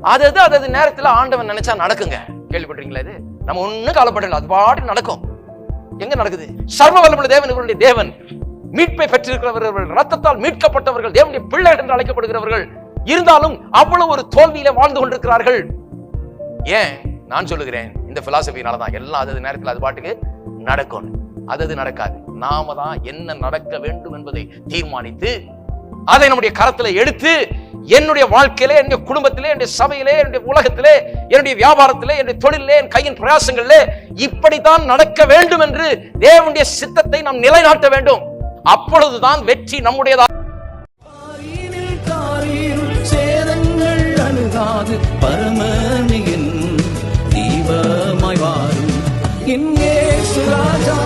அது நேரத்துல ஆண்டவன் நினைச்சா நடக்குங்க. கேள்விப்பட்டிருக்கீங்களா? இது நம்ம ஒண்ணும் கவலைப்படல, அது பாட்டு நடக்கும். எங்க நடக்குது? சர்வ வல்லமையுள்ள தேவன், இவருடைய தேவன், மீட்பை பெற்றிருக்கிறவர்கள், ரத்தத்தால் மீட்கப்பட்டவர்கள், தேவனுடைய பிள்ளைகள் என்று அழைக்கப்படுகிறவர்கள், இருந்தாலும் அவ்வளவு ஒரு தோல்வியில வாழ்ந்து கொண்டிருக்கிறார்கள். ஏன் நான் சொல்லுகிறேன், இந்த பிலாசபினாலதான் எல்லாம் அது நேரத்தில் அது பாட்டுக்கு நடக்கும். அது நடக்காது. நாம தான் என்ன நடக்க வேண்டும் என்பதை தீர்மானித்து அதை நம்முடைய கரத்துல எடுத்து என்னுடைய வாழ்க்கையிலே, என்னுடைய குடும்பத்திலே, என்னுடைய சபையிலே, என்னுடைய உலகத்திலே, என்னுடைய வியாபாரத்திலே, என்னுடைய தொழிலே, என் கையின் பிரயாசங்களிலே இப்படித்தான் நடக்க வேண்டும் என்று தேவனுடைய சித்தத்தை நாம் நிலைநாட்ட வேண்டும். அப்பொழுதுதான் வெற்றி நம்முடையதாக. சேதங்கள் அணுகாது பரமனியின் தீபமாய் வாரும் இங்கே சுராஜா.